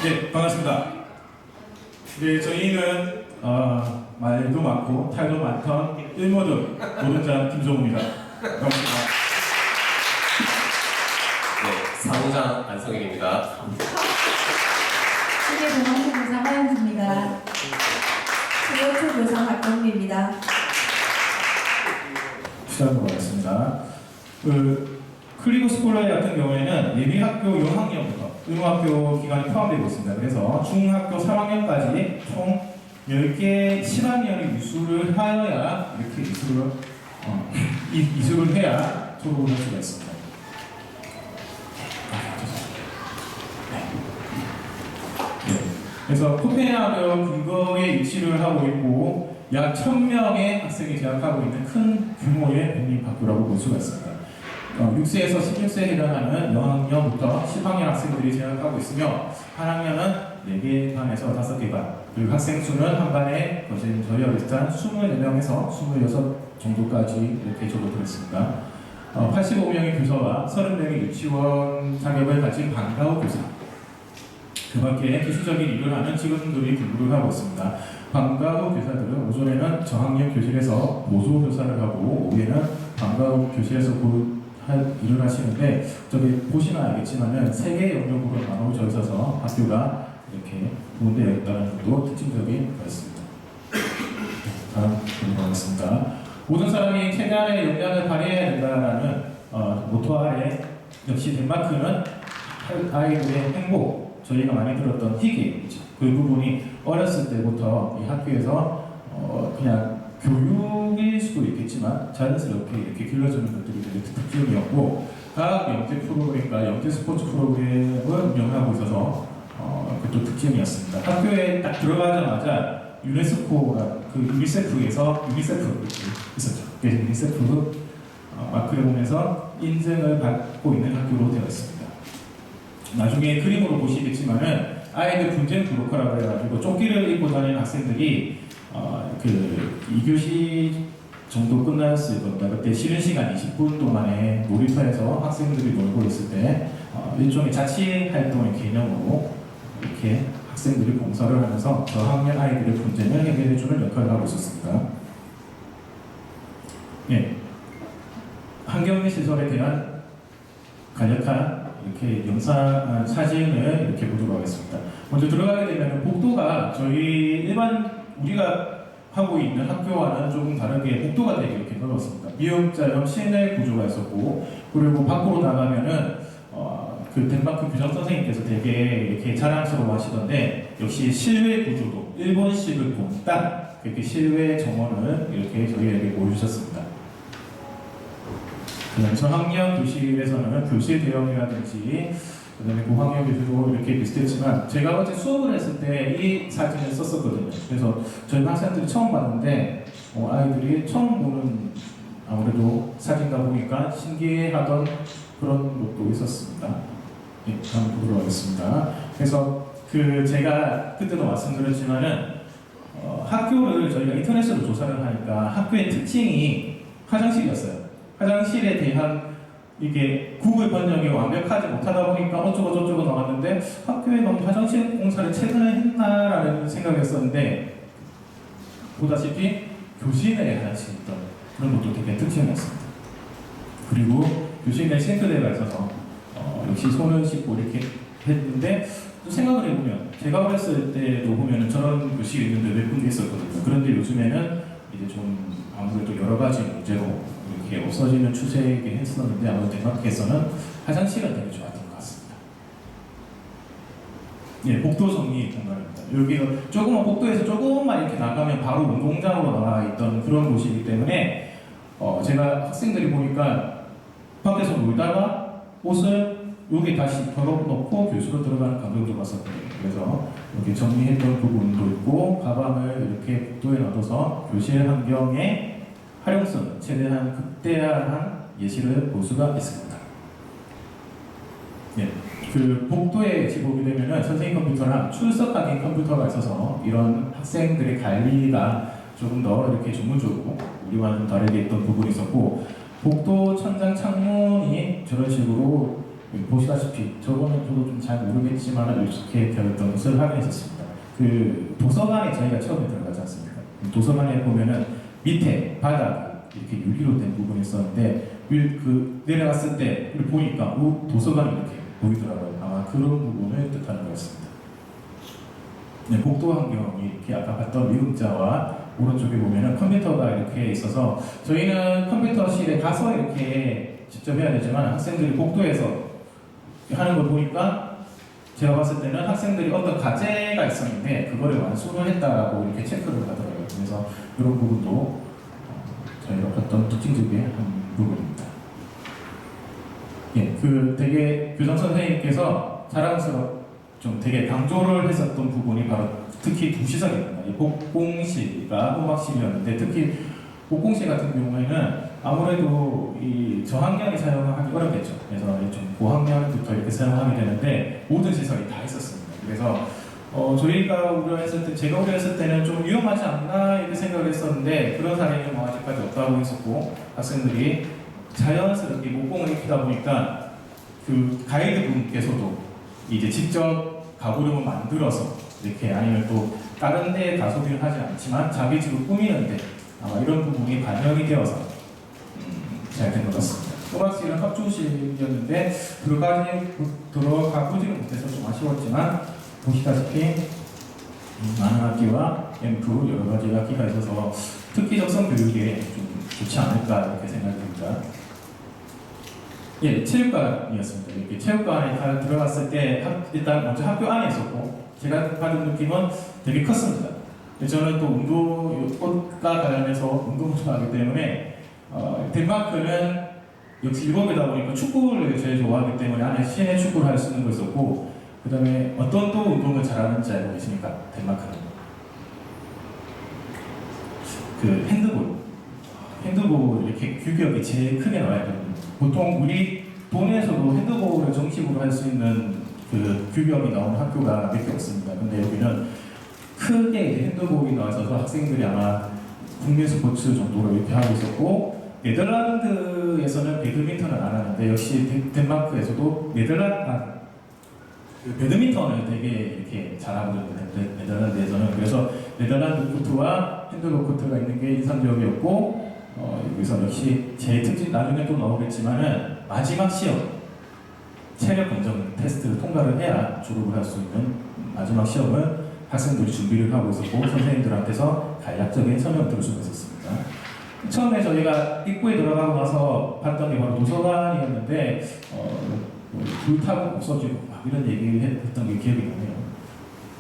네, 반갑습니다. 네, 저희는 말도 많고 탈도 많던 일모든 노른자 김종우입니다. 반갑습니다. 네, 사무장 안성일입니다. 세계공항교사 하영주입니다. 세계초 교사 박동미입니다. 시작하도록 하겠습니다. 클리고 스콜라이 같은 경우에는 예비학교 6학년부터 의무학교 기간이 포함되고 있습니다. 그래서 중학교 3학년까지 총 10개 10학년이 이수를 하여야 이렇게 이수를 해야 졸업을 할 수가 있습니다. 그래서 코펜하겐 근거에 위치를 하고 있고 약 1000명의 학생이 재학하고 있는 큰 규모의 공립학교라고 볼 수가 있습니다. 6세에서 16세에 해당하는 0학년부터 10학년 학생들이 재학하고 있으며 한 학년은 4개 반에서 5개 반, 그리고 학생 수는 한 반에 저희 어렸을 24명에서 26 정도까지 이렇게 졸업을 했습니다. 85명의 교사와 30명의 유치원 자격을 가진 방과후 교사, 그 밖에 기술적인 일을 하는 직원들이 근무를 하고 있습니다. 방과후 교사들은 오전에는 저학년 교실에서 모조 교사를 하고 오후에는 방과후 교실에서 일을 하시는데, 저기 보시면 알겠지만은 3개의 영역으로 나눠져 있어서 학교가 이렇게 구분되어 있다는 것도 특징적인 것입니다. 다음 넘어가겠습니다. 모든 사람이 최대한의 역량을 발휘해야 된다는 모토 아래 역시 덴마크는 아이들의 행복, 저희가 많이 들었던 희귀, 그 부분이 어렸을 때부터 이 학교에서 그냥 교육일 수도 있겠지만 자연스럽게 이렇게 길러주는 것들이 되게 특징이었고, 각 영재 프로그램과 영재 스포츠 프로그램을 운영하고 있어서 그것도 특징이었습니다. 학교에 딱 들어가자마자 유네스코라는 유니세프에서 유니세프 있었죠. 그래서 유니세프 마크를 보면서 인증을 받고 있는 학교로 되어 있습니다. 나중에 그림으로 보시겠지만은 아이들 분쟁 브로커라고 해가지고 조끼를 입고 다니는 학생들이 2교시 정도 끝났을 겁니다. 그때 쉬는 시간 20분 동안에 놀이터에서 학생들이 놀고 있을 때 일종의 자치 활동의 개념으로 이렇게 학생들이 봉사를 하면서 저학년 아이들의 분쟁을 해결해주는 역할을 하고 있었습니다. 예, 환경 시설에 대한 간략한 이렇게 영상 사진을 이렇게 보도록 하겠습니다. 먼저 들어가게 되면 복도가 저희 일반 우리가 하고 있는 학교와는 조금 다르게 복도가 되게 이렇게 넓었습니다. 미음자형 실내 구조가 있었고, 그리고 밖으로 나가면은 그 덴마크 교장 선생님께서 되게 이렇게 자랑스러워 하시던데, 역시 실외 구조도 일본식을 본다, 그렇게 실외 정원을 이렇게 저희에게 보여주셨습니다. 그다음에 저학년 교실에서는 교실 대형이라든지 그다음에 고학년 교실도 이렇게 비슷했지만, 제가 어제 수업을 했을 때 이 사진을 썼었거든요. 그래서 저희 학생들이 처음 봤는데 아이들이 처음 보는 아무래도 사진이다 보니까 신기해하던 그런 것도 있었습니다. 네, 다음 보도록 하겠습니다. 그래서 제가 그때도 말씀드렸지만은 학교를 저희가 인터넷으로 조사를 하니까 학교의 특징이 화장실이었어요. 화장실에 대한 이게 구글 번역이 완벽하지 못하다 보니까 어쩌고 저쩌고 나왔는데, 학교에 너무 화장실 공사를 최근에 했나라는 생각이었었는데, 보다시피 교실 내에 화장실이 있던 그런 것도 되게 특징이었습니다. 그리고 교실 내 싱크대가 있어서 역시 손을 씻고 이렇게 했는데, 또 생각을 해보면 제가 어렸을 때도 보면 저런 교실이 있는데 몇 군데 있었거든요. 그런데 요즘에는 이제 좀 아무래도 여러 가지 문제로 이렇게 없어지는 추세이긴 했었는데, 아무래도 덴마크에서는 화장실은 되게 좋았던 것 같습니다. 예, 복도 정리 공간입니다. 여기 조금만 복도에서 조금만 이렇게 나가면 바로 운동장으로 나와 있던 그런 곳이기 때문에 제가 학생들이 보니까 밖에서 놀다가 옷을 여기 다시 덜어놓고 교실로 들어가는 감정도 봤었거든요. 그래서 이렇게 정리했던 부분도 있고, 가방을 이렇게 복도에 놔둬서 교실 환경에 활용성을 최대한 극대화한 예시를 볼 수가 있습니다. 네, 그 복도에 보게 되면은 선생님 컴퓨터랑 출석하기 컴퓨터가 있어서 이런 학생들의 관리가 조금 더 이렇게 전문적으로 우리와는 다르게 있던 부분이 있었고, 복도 천장 창문이 저런 식으로 보시다시피 저거는 저도 좀 잘 모르겠지만 이렇게 되었던 것을 확인했었습니다. 그 도서관에 저희가 처음에 들어가지 않습니까? 도서관에 보면은 밑에 바닥 이렇게 유리로 된 부분이 있었는데 그 내려갔을 때 보니까 도서관이 이렇게 보이더라고요. 아마 그런 부분을 뜻하는 것 같습니다. 네, 복도 환경이 이렇게 아까 봤던 미음자와 오른쪽에 보면은 컴퓨터가 이렇게 있어서 저희는 컴퓨터실에 가서 이렇게 직접 해야 되지만 학생들이 복도에서 하는 걸 보니까 제가 봤을 때는 학생들이 어떤 과제가 있었는데 그거를 완수를 했다고 이렇게 체크를 하더라고요. 그래서 이런 부분도 저희가 봤던 특징 중에 한 부분입니다. 예, 그 되게 교장 선생님께서 좀 되게 강조를 했었던 부분이 바로 특히 두 시설입니다. 이 복공실과 호박실이었는데 특히 복공실 같은 경우에는 아무래도 이 저학년이 사용하기 어렵겠죠. 그래서 좀 고학년부터 이렇게 사용하게 되는데 모든 시설이 다 있었습니다. 그래서 저희가 우려했을 때, 제가 우려했을 때는 좀 위험하지 않나 이렇게 생각을 했었는데 그런 사례는 뭐 아직까지 없다고 했었고 학생들이 자연스럽게 목공을 익히다 보니까 그 가이드 분께서도 이제 직접 가구름을 만들어서 이렇게 아니면 또 다른 데에 가소비를 하지 않지만 자기 집을 꾸미는데 아마 이런 부분이 반영이 되어서 잘 된 것 같습니다. 호박실은 합주실이었는데 들어가보지는 못해서 좀 아쉬웠지만 보시다시피 많은 악기와 앰프 여러 가지 악기가 있어서 특기 적성 교육에 좀 좋지 않을까 이렇게 생각됩니다. 예, 체육관이었습니다. 이렇게 체육관에 들어갔을 때 일단 먼저 학교 안에 있었고 제가 받은 느낌은 되게 컸습니다. 저는 또 운동과 관련해서 운동을 좋아하기 때문에 덴마크는 역시 유럽이다 보니까 축구를 제일 좋아하기 때문에 안에 실내 축구를 할 수 있는 거 있었고 그 다음에 어떤 또 운동을 잘하는지 알고 계십니까? 덴마크는 그 핸드볼 이렇게 규격이 제일 크게 나와야 됩니다. 보통 우리 돈에서도 핸드볼을 정식으로 할 수 있는 그 규격이 나오는 학교가 몇 개 없습니다. 근데 여기는 크게 이제 핸드볼이 나와서 학생들이 아마 국민 스포츠 정도로 이렇게 하고 있었고 네덜란드에서는 배드민턴을 안 하는데 역시 덴마크에서도 배드민턴을 되게 이렇게 잘하거든요. 네덜란드에서는 그래서 네덜란드 코트와 핸드볼 코트가 있는 게 인상적이었고 여기서 역시 제 특징 나중에 또 나오겠지만은 마지막 시험 체력 검정 테스트를 통과를 해야 졸업을 할 수 있는 마지막 시험을 학생들이 준비를 하고 있었고 선생님들한테서 간략적인 설명을 들을 수가 있었습니다. 처음에 저희가 입구에 들어가고 나서 봤던 게 바로 도서관이었는데 불타고 없어지고 막 이런 얘기를 했던 게 기억이 나네요.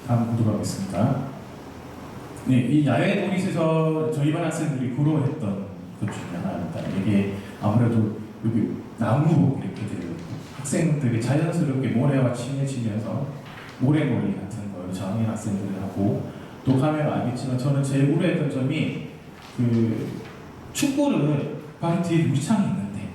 다음 보도록 하겠습니다. 네, 이 야외 놀이시설 저희 반 학생들이 부러워했던 것 중에 하나입니다. 이게 아무래도 여기 나무로 이렇게 학생들이 자연스럽게 모래와 친해지면서 모래놀이 같은 걸 저학년 학생들이 하고 또 가면 알겠지만 저는 제일 우려했던 점이 그 축구를 바로 뒤에 유리창이 있는데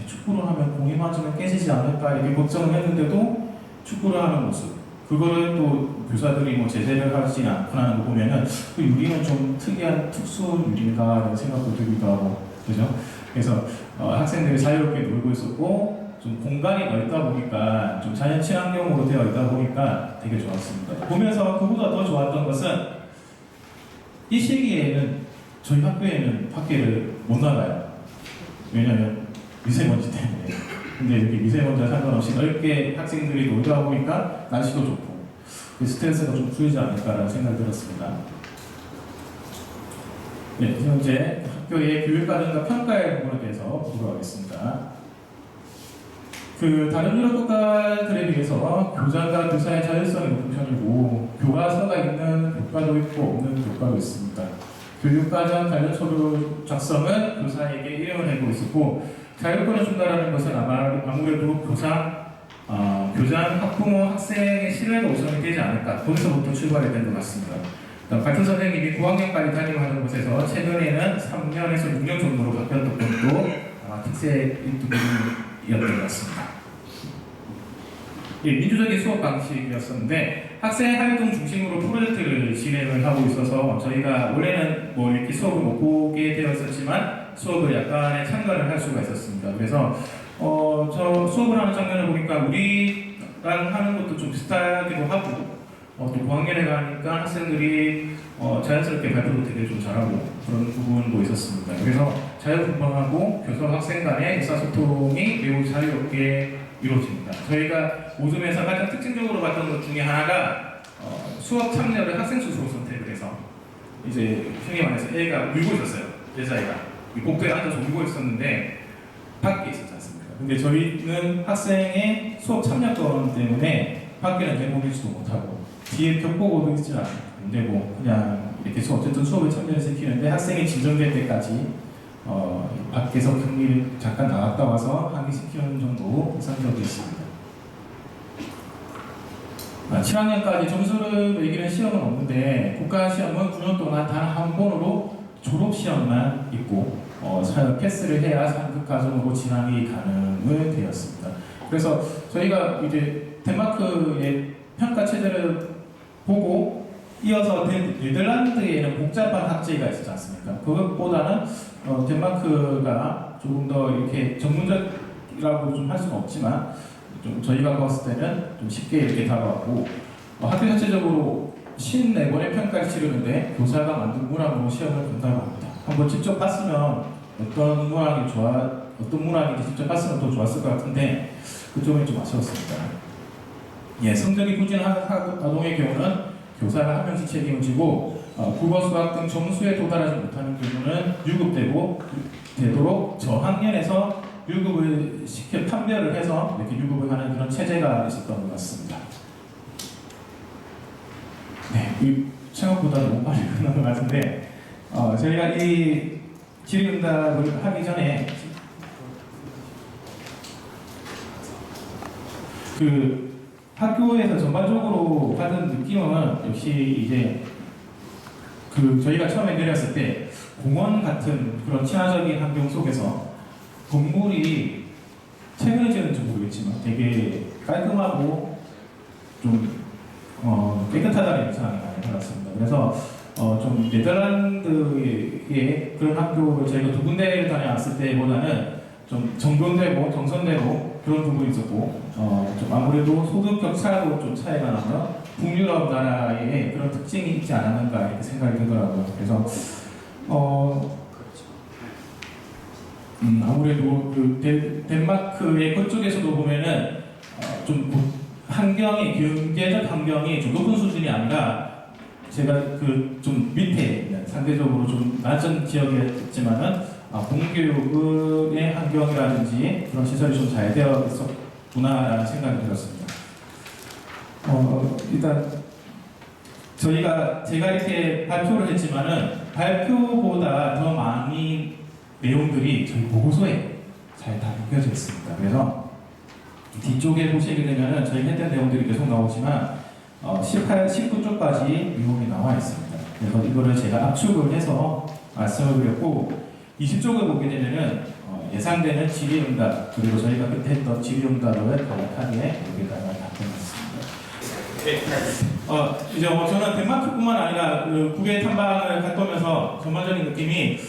축구를 하면 공이 맞으면 깨지지 않을까 이렇게 걱정을 했는데도 축구를 하는 모습 그거를 또 교사들이 뭐 제재를 하지 않거나 하는 거 보면은 그 유리는 좀 특이한 특수 유리인가 이런 생각도 들기도 하고 그죠? 그래서 학생들이 자유롭게 놀고 있었고 좀 공간이 넓다 보니까 좀 자연 친환경으로 되어 있다 보니까 되게 좋았습니다. 보면서 그보다 더 좋았던 것은 이 시기에는 저희 학교에는 밖에를 못 나가요. 왜냐하면 미세먼지 때문에. 근데 이렇게 미세먼지와 상관없이 넓게 학생들이 놀다 보니까 날씨도 좋고 스트레스가 좀 풀리지 않을까라는 생각이 들었습니다. 네, 현재 학교의 교육과정과 평가의 부분에 대해서 보도록 하겠습니다. 그 다른 유럽 국가들에 비해서 교장과 교사의 자율성이 높은 편이고 교과서가 있는 교과도 있고 없는 교과도 있습니다. 교육과정 관련 서류 작성은 교사에게 이름을 내고 있었고 자율권을 준다는 것은 아무래도 교장, 학부모, 학생의 신뢰가 우선이 되지 않을까 거기서부터 출발이 된 것 같습니다. 같은 선생님이 9학년까지 담임하는 곳에서 최근에는 3년에서 6년 정도로 바뀌었던 것도 특색인 부분이었던 것 같습니다. 예, 민주적인 수업 방식이었었는데 학생 활동 중심으로 프로젝트를 진행을 하고 있어서 저희가 원래는 뭐 이렇게 수업을 못 보게 되었었지만 수업을 약간의 참가를 할 수가 있었습니다. 그래서 저 수업을 하는 장면을 보니까 우리랑 하는 것도 좀 비슷하기도 하고, 또 고학년에 가니까 학생들이 자연스럽게 발표도 되게 좀 잘하고 그런 부분도 있었습니다. 그래서 자유분방하고 교사 학생 간의 의사소통이 매우 자유롭게 이루어집니다. 저희가 오줌에서 가장 특징적으로 봤던 것 중에 하나가 수업 참여를 학생 스스로 선택을 해서 이제 형이 말해서 애가 울고 있었어요. 여자애가 복도에 앉아서 울고 있었는데 밖에 있었지 않습니까? 근데 저희는 학생의 수업 참여권 때문에 밖에는 내보내지도 못하고 뒤에 벽보고도 있지 안 되고 그냥 이렇게 어쨌든 수업에 참여를 시키는데 학생이 진정될 때까지 밖에서 경기를 잠깐 나갔다 와서 항의시키는 정도 이상적이었습니다. 7학년까지 점수를 매기는 시험은 없는데 국가시험은 9년 동안 단 한 번으로 졸업시험만 있고 패스를 해야 상급 과정으로 진학이 가능을 되었습니다. 그래서 저희가 이제 덴마크의 평가 체제를 보고 이어서 네덜란드에는 복잡한 학제가 있었지 않습니까? 그것보다는 덴마크가 조금 더 이렇게 전문적이라고 좀 할 수는 없지만 좀 저희가 봤을 때는 좀 쉽게 이렇게 다가왔고 학교 전체적으로 54번의 평가를 치르는데 교사가 만든 문항으로 시험을 본다고 합니다. 한번 직접 봤으면 어떤 문항인지 직접 봤으면 더 좋았을 것 같은데 그 점이 좀 아쉬웠습니다. 예, 성적이 부진한 아동의 경우는 교사가 한 명씩 책임을 지고 국어, 수학 등 점수에 도달하지 못하는 경우는 되도록 저학년에서 유급을 판별을 해서 이렇게 유급을 하는 그런 체제가 있었던 것 같습니다. 네, 생각보다 너무 빨리 끝난 것 같은데 저희가 이 질의응답을 하기 전에 그 학교에서 전반적으로 받은 느낌은 역시 이제 저희가 처음에 내렸을 때 공원 같은 그런 친화적인 환경 속에서 건물이 최근에 지었는지 모르겠지만 되게 깔끔하고 좀 깨끗하다는 인상이 많이 받았습니다. 그래서 좀 네덜란드의 그런 학교를 저희가 두 군데를 다녀왔을 때보다는 좀 정돈되고 정선되고 그런 부분이 있었고 좀 아무래도 소득 격차도 좀 차이가 나서 북유럽 나라의 그런 특징이 있지 않았는가 이렇게 생각이 들더라고요. 그래서 아무래도 그 덴마크의 그쪽에서도 보면은 좀 환경이 경제적 환경이 좀 높은 수준이 아니라 제가 그 좀 밑에 있는 상대적으로 좀 낮은 지역이었지만은 공교육의 환경이라든지 그런 시설이 좀 잘 되어 있었구나라는 생각이 들었습니다. 일단 제가 이렇게 발표를 했지만은 발표보다 더 많이 내용들이 저희 보고서에 잘 담겨져 있습니다. 그래서 뒤쪽에 보시게 되면은 저희 했던 내용들이 계속 나오지만 18, 19쪽까지 내용이 나와 있습니다. 그래서 이거를 제가 압축을 해서 말씀을 드렸고 20쪽을 보게 되면은 예상되는 질의응답 그리고 저희가 그때 했던 질의응답을 간략하게 여기다가 답변했습니다. 이제 저는 덴마크뿐만 아니라 국외 탐방을 갔다 오면서 전반적인 느낌이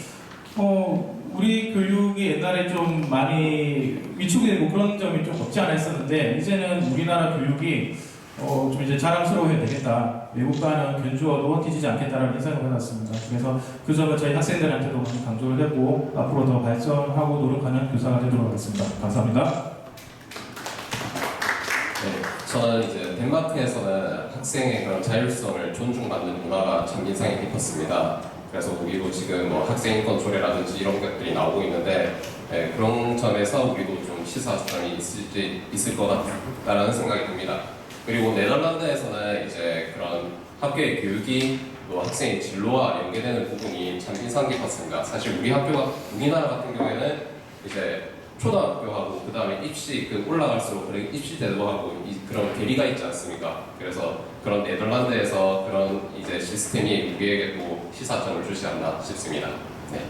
우리 교육이 옛날에 좀 많이 위축이 되고 그런 점이 좀 없지 않아 있었는데 이제는 우리나라 교육이 좀 이제 자랑스러워해야 되겠다. 외국과는 견주어도 뒤지지 않겠다라는 인상을 받았습니다. 그래서 그 점을 저희 학생들한테도 많이 강조를 했고 앞으로 더 발전하고 노력하는 교사가 되도록 하겠습니다. 감사합니다. 네, 저는 이제 덴마크에서는 학생의 그런 자율성을 존중받는 문화가 참 인상이 깊었습니다. 그래서 우리도 지금 학생 인권 조례라든지 이런 것들이 나오고 있는데 그런 점에서 우리도 좀 시사점이 있을 것 같다라는 생각이 듭니다. 그리고 네덜란드에서는 이제 그런 학교의 교육이 또 학생의 진로와 연계되는 부분이 참 인상 깊었습니다. 사실 우리나라 같은 경우에는 이제 초등학교하고 그 다음에 입시 올라갈수록 그런 입시 제도하고 그런 괴리가 있지 않습니까? 그래서 그런 네덜란드에서 그런 이제 시스템이 우리에게 또 시사점을 주지 않나 싶습니다. 네.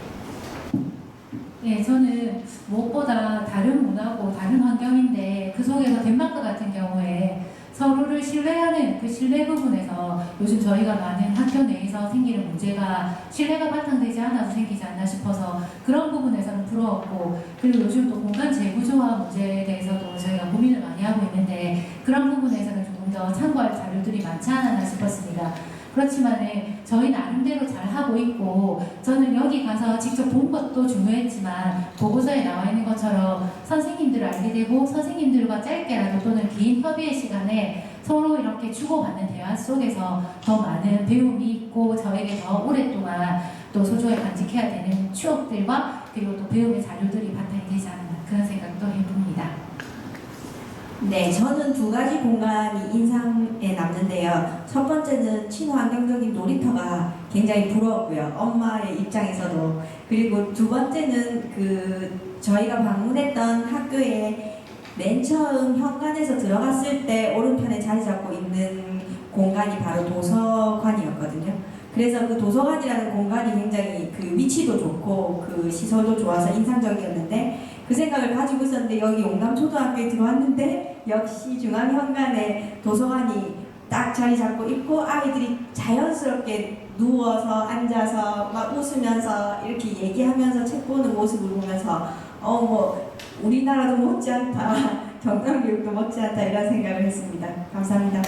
네, 저는 무엇보다 다른 문화고 다른 환경인데 그 속에서 덴마크 같은 경우에 서로를 신뢰하는 그 신뢰 부분에서 요즘 저희가 많은 학교 내에서 생기는 문제가 신뢰가 바탕되지 않아서 생기지 않나 싶어서 그런 부분에서는 부러웠고 그리고 요즘 또 공간 재구조화 문제 그런 부분에서는 조금 더 참고할 자료들이 많지 않았나 싶었습니다. 그렇지만 저희 나름대로 잘 하고 있고 저는 여기 가서 직접 본 것도 중요했지만 보고서에 나와 있는 것처럼 선생님들을 알게 되고 선생님들과 짧게라도 또는 긴 협의의 시간에 서로 이렇게 주고받는 대화 속에서 더 많은 배움이 있고 저에게 더 오랫동안 또 소중하게 간직해야 되는 추억들과 그리고 또 배움의 자료들이 바탕이 되지 않나 그런 생각도 해봅니다. 네, 저는 두 가지 공간이 인상에 남는데요. 첫 번째는 친환경적인 놀이터가 굉장히 부러웠고요. 엄마의 입장에서도. 그리고 두 번째는 저희가 방문했던 학교에 맨 처음 현관에서 들어갔을 때 오른편에 자리 잡고 있는 공간이 바로 도서관이었거든요. 그래서 그 도서관이라는 공간이 굉장히 위치도 좋고 시설도 좋아서 인상적이었는데 그 생각을 가지고 있었는데 여기 용담초등학교에 들어왔는데 역시 중앙현관에 도서관이 딱 자리 잡고 있고 아이들이 자연스럽게 누워서 앉아서 막 웃으면서 이렇게 얘기하면서 책 보는 모습을 보면서 우리나라도 못지않다 경남교육도 못지않다 이런 생각을 했습니다. 감사합니다.